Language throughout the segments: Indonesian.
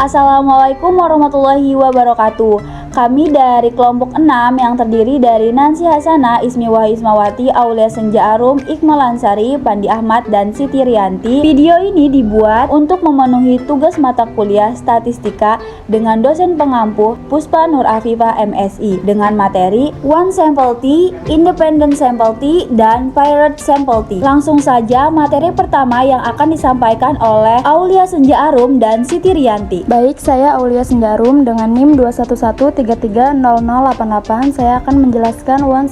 Assalamualaikum warahmatullahi wabarakatuh. Kami dari kelompok 6 yang terdiri dari Nancy Hasanah, Ismi Wahismawati, Aulia Senja Arum, Iqmal Ansari, Pandi Ahmad, dan Siti Rianti. Video ini dibuat untuk memenuhi tugas mata kuliah statistika dengan dosen pengampu Puspa Nur Afifah MSI dengan materi One Sample T, Independent Sample T, dan Pirate Sample T. Langsung saja materi pertama yang akan disampaikan oleh Aulia Senja Arum dan Siti Rianti. Baik, saya Aulia Senja Arum dengan NIM 211330088. Saya akan menjelaskan One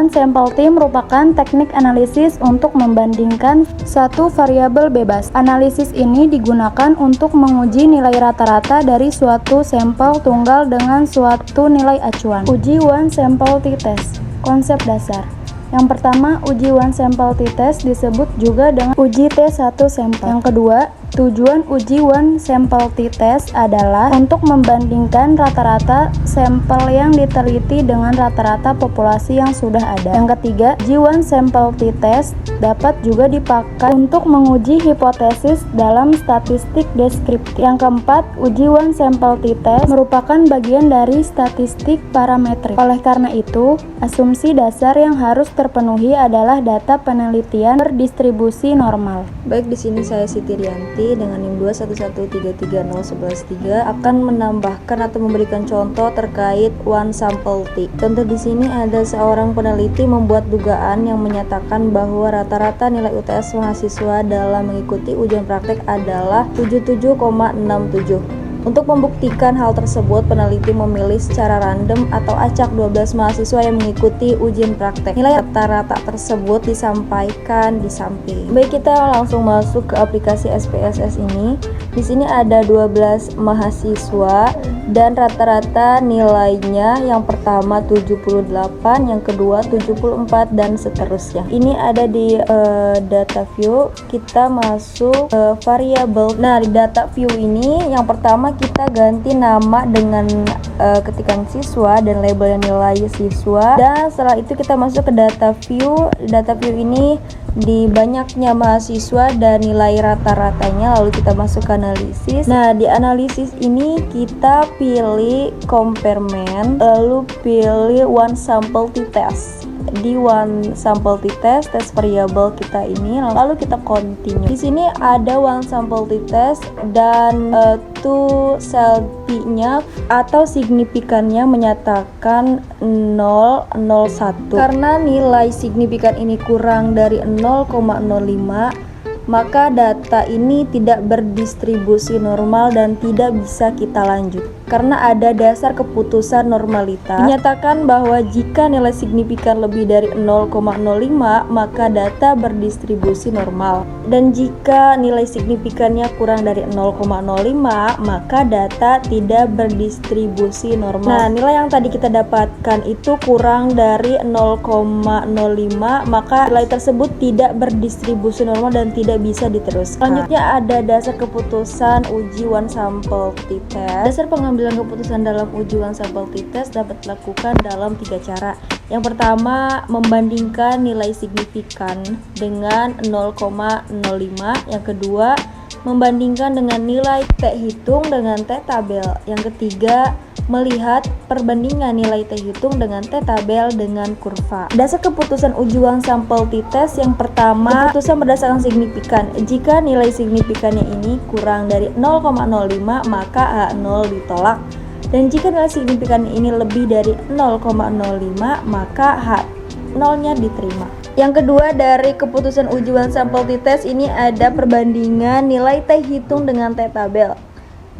Sample T merupakan teknik analisis untuk membandingkan satu variabel bebas. Analisis ini digunakan untuk menguji nilai rata-rata dari suatu sampel tunggal dengan suatu nilai acuan. Uji One Sample T Test. Konsep dasar. Yang pertama, uji One Sample T Test disebut juga dengan uji T1 sampel. Yang kedua, tujuan uji One Sample T Test adalah untuk membandingkan rata-rata sampel yang diteliti dengan rata-rata populasi yang sudah ada. Yang ketiga, uji One Sample T Test dapat juga dipakai untuk menguji hipotesis dalam statistik deskriptif. Yang keempat, uji One Sample T Test merupakan bagian dari statistik parametrik. Oleh karena itu, asumsi dasar yang harus terpenuhi adalah data penelitian berdistribusi normal. Baik, di sini saya Siti Rianti dengan NIM 211330113 akan menambahkan atau memberikan contoh terkait One Sample T. Contoh di sini ada seorang peneliti membuat dugaan yang menyatakan bahwa rata-rata nilai UTS mahasiswa dalam mengikuti ujian praktek adalah 77,67. Untuk membuktikan hal tersebut, peneliti memilih secara random atau acak 12 mahasiswa yang mengikuti ujian praktek. Nilai rata-rata tersebut disampaikan di samping. Baik, kita langsung masuk ke aplikasi SPSS ini. Di sini ada 12 mahasiswa dan rata-rata nilainya yang pertama 78, yang kedua 74, dan seterusnya. Ini ada di data view. Kita masuk ke variabel. Nah, di data view ini yang pertama kita ganti nama dengan ketikan siswa dan label yang nilai siswa, dan setelah itu kita masuk ke data view. Data view ini di banyaknya mahasiswa dan nilai rata-ratanya, lalu kita masuk ke analisis. Nah, di analisis ini kita pilih comparement, lalu pilih One Sample T Test. Di One Sample T Test, tes variabel kita ini, lalu kita continue. Di sini ada One Sample T Test dan to selfie-nya atau signifikannya menyatakan 0,01. Karena nilai signifikan ini kurang dari 0,05, maka data ini tidak berdistribusi normal dan tidak bisa kita lanjut. Karena ada dasar keputusan normalitas menyatakan bahwa jika nilai signifikan lebih dari 0,05 maka data berdistribusi normal, dan jika nilai signifikannya kurang dari 0,05 maka data tidak berdistribusi normal. Nah, nilai yang tadi kita dapatkan itu kurang dari 0,05, maka nilai tersebut tidak berdistribusi normal dan tidak bisa diteruskan. Selanjutnya ada dasar keputusan uji One Sample T Test. Dasar pengambilan keputusan dalam uji One Sample T Test dapat dilakukan dalam 3 cara. Yang pertama, membandingkan nilai signifikan dengan 0,05. Yang kedua, membandingkan dengan nilai T hitung dengan T tabel. Yang ketiga, melihat perbandingan nilai T hitung dengan T tabel dengan kurva. Dasar keputusan uji One Sample T Test yang pertama, keputusan berdasarkan signifikan. Jika nilai signifikannya ini kurang dari 0,05 maka H0 ditolak, dan jika nilai signifikan ini lebih dari 0,05 maka H0-nya diterima. Yang kedua, dari keputusan uji One Sample T Test ini ada perbandingan nilai T hitung dengan T tabel.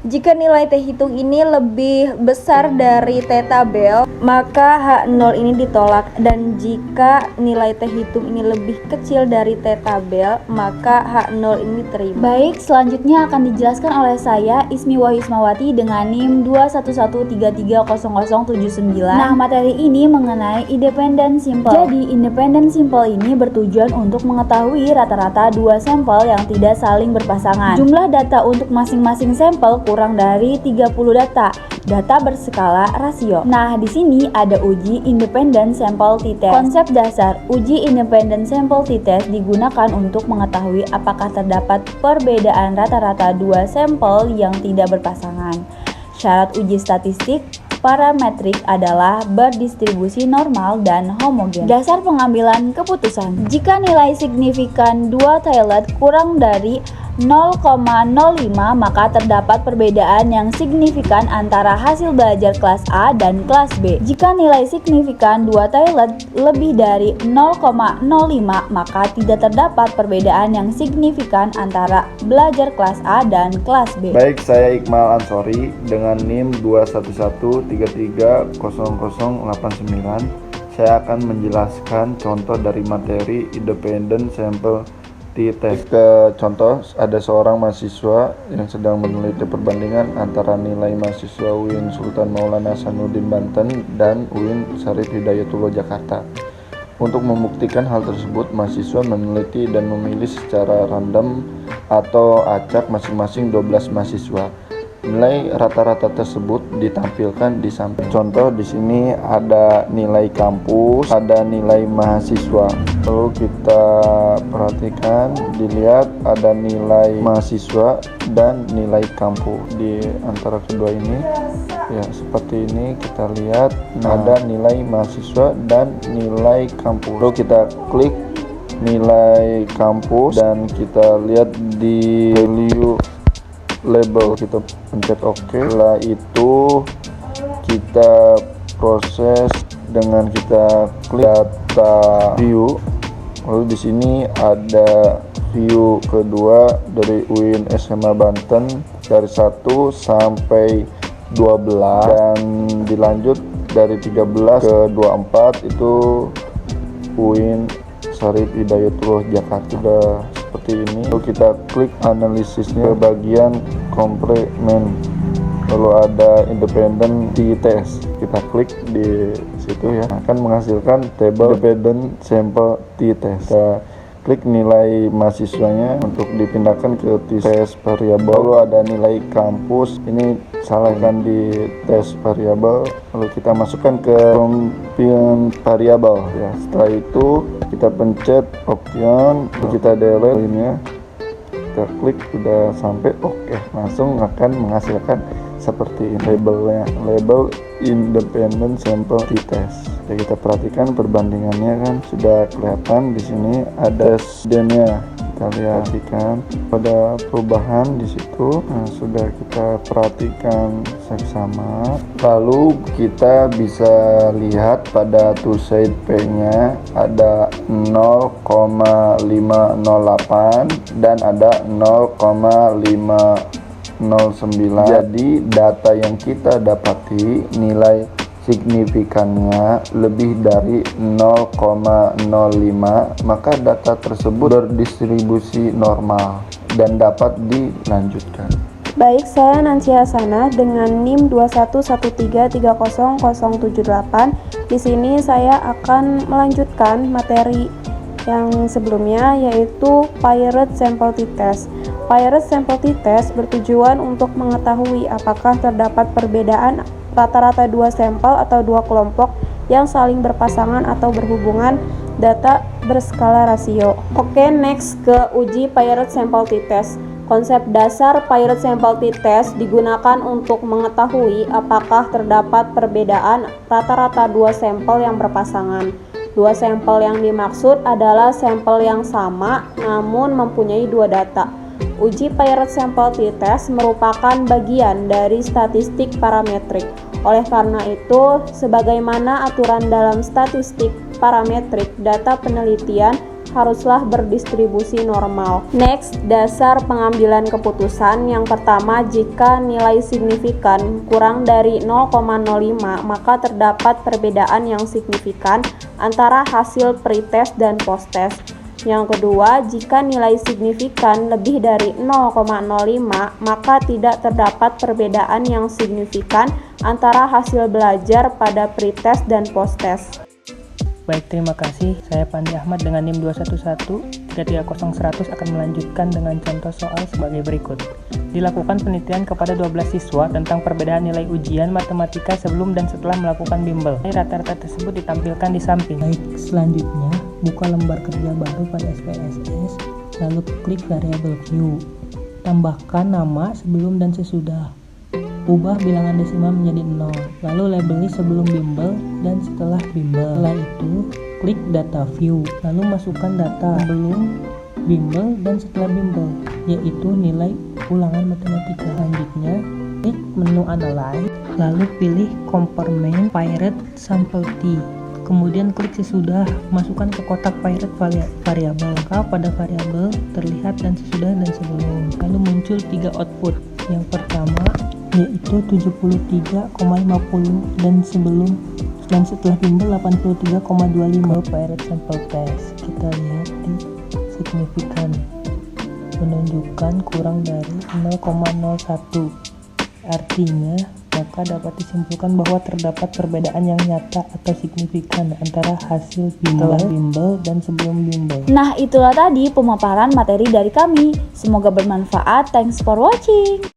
Jika nilai T hitung ini lebih besar dari T tabel, maka H0 ini ditolak, dan jika nilai T hitung ini lebih kecil dari T tabel, maka H0 ini diterima. Baik, selanjutnya akan dijelaskan oleh saya Ismi Wahismawati dengan NIM 211330079. Nah, materi ini mengenai independent simple. Jadi, independent simple ini bertujuan untuk mengetahui rata-rata dua sampel yang tidak saling berpasangan. Jumlah data untuk masing-masing sampel kurang dari 30 data berskala rasio. Nah, di sini ada uji independent sample t-test. Konsep dasar uji independent sample t-test digunakan untuk mengetahui apakah terdapat perbedaan rata-rata dua sampel yang tidak berpasangan. Syarat uji statistik parametrik adalah berdistribusi normal dan homogen. Dasar pengambilan keputusan. Jika nilai signifikan dua tailet kurang dari 0,05 maka terdapat perbedaan yang signifikan antara hasil belajar kelas A dan kelas B. Jika nilai signifikan dua tailet lebih dari 0,05 maka tidak terdapat perbedaan yang signifikan antara belajar kelas A dan kelas B. Baik, saya Iqmal Ansori dengan NIM 21133300089. Saya akan menjelaskan contoh dari materi independent sample t-test. Ke contoh, ada seorang mahasiswa yang sedang meneliti perbandingan antara nilai mahasiswa UIN Sultan Maulana Hasanuddin Banten dan UIN Syarif Hidayatullah Jakarta. Untuk membuktikan hal tersebut, mahasiswa meneliti dan memilih secara random atau acak masing-masing 12 mahasiswa. Nilai rata-rata tersebut ditampilkan di samping. Contoh di sini ada nilai kampus, ada nilai mahasiswa. Lalu kita perhatikan, dilihat ada nilai mahasiswa dan nilai kampus. Di antara kedua ini, ya seperti ini kita lihat ada nilai mahasiswa dan nilai kampus. Lalu kita klik nilai kampus dan kita lihat di value label, kita pencet OK. Setelah itu kita proses dengan kita klik data view. Lalu di sini ada view kedua dari UIN SMA Banten dari 1 sampai 12 dan dilanjut dari 13 ke 24 itu UIN Syarif Hidayatullah Jakarta. Sudah seperti ini. Lalu kita klik analisisnya bagian komplement, lalu ada independent t-test, kita klik di situ ya, akan menghasilkan table independent sample t-test. Kita klik nilai mahasiswanya untuk dipindahkan ke tes variabel. Lalu ada nilai kampus, ini salahkan di tes variabel, lalu kita masukkan ke option variabel ya. Setelah itu kita pencet option, kita delete ini ya, kita klik sudah sampai oke, langsung akan menghasilkan seperti ini labelnya, label independent sample t-test. Jadi kita perhatikan perbandingannya kan sudah kelihatan. Di sini ada SD-nya, kita lihat pada perubahan di situ. Nah, sudah kita perhatikan seksama. Lalu kita bisa lihat pada toolsheet P-nya ada 0,508 dan ada 0,509. Jadi data yang kita dapati nilai signifikannya lebih dari 0,05, maka data tersebut berdistribusi normal dan dapat dilanjutkan. Baik, saya Nancy Hasanah dengan NIM 211330078. Di sini saya akan melanjutkan materi yang sebelumnya, yaitu Pirate Sample t-test. Pirate Sample t-test bertujuan untuk mengetahui apakah terdapat perbedaan rata-rata dua sampel atau dua kelompok yang saling berpasangan atau berhubungan data berskala rasio. Oke, next ke uji Pirate Sample t-test. Konsep dasar Pirate Sample t-test digunakan untuk mengetahui apakah terdapat perbedaan rata-rata dua sampel yang berpasangan. Dua sampel yang dimaksud adalah sampel yang sama namun mempunyai dua data. Uji Pirate Sample t-test merupakan bagian dari statistik parametrik. Oleh karena itu, sebagaimana aturan dalam statistik parametrik, data penelitian haruslah berdistribusi normal. Next, dasar pengambilan keputusan. Yang pertama, jika nilai signifikan kurang dari 0,05, maka terdapat perbedaan yang signifikan antara hasil pretest dan posttest. Yang kedua, jika nilai signifikan lebih dari 0,05, maka tidak terdapat perbedaan yang signifikan antara hasil belajar pada pretest dan posttest. Baik, terima kasih. Saya Pandi Ahmad dengan NIM 330-100 akan melanjutkan dengan contoh soal sebagai berikut. Dilakukan penelitian kepada 12 siswa tentang perbedaan nilai ujian matematika sebelum dan setelah melakukan bimbel. Rata-rata tersebut ditampilkan di samping. Baik, selanjutnya buka lembar kerja baru pada SPSS, lalu klik variabel view. Tambahkan nama sebelum dan sesudah. Ubah bilangan desimal menjadi 0, lalu labeli sebelum bimbel dan setelah bimbel. Setelah itu, klik data view, lalu masukkan data sebelum bimbel dan setelah bimbel, yaitu nilai ulangan matematika. Selanjutnya, klik menu analyze, lalu pilih compartment pirate sample t. Kemudian klik sesudah, masukkan ke kotak pirate variabel. Maka pada variabel terlihat dan sesudah dan sebelum. Lalu muncul 3 output. Yang pertama yaitu 73,50 dan sebelum dan setelah bimbel 83,25. Pirate sample test. Kita lihat di signifikan menunjukkan kurang dari 0,01. Artinya maka dapat disimpulkan bahwa terdapat perbedaan yang nyata atau signifikan antara hasil bimbel dan sebelum bimbel. Nah, itulah tadi pemaparan materi dari kami. Semoga bermanfaat. Thanks for watching.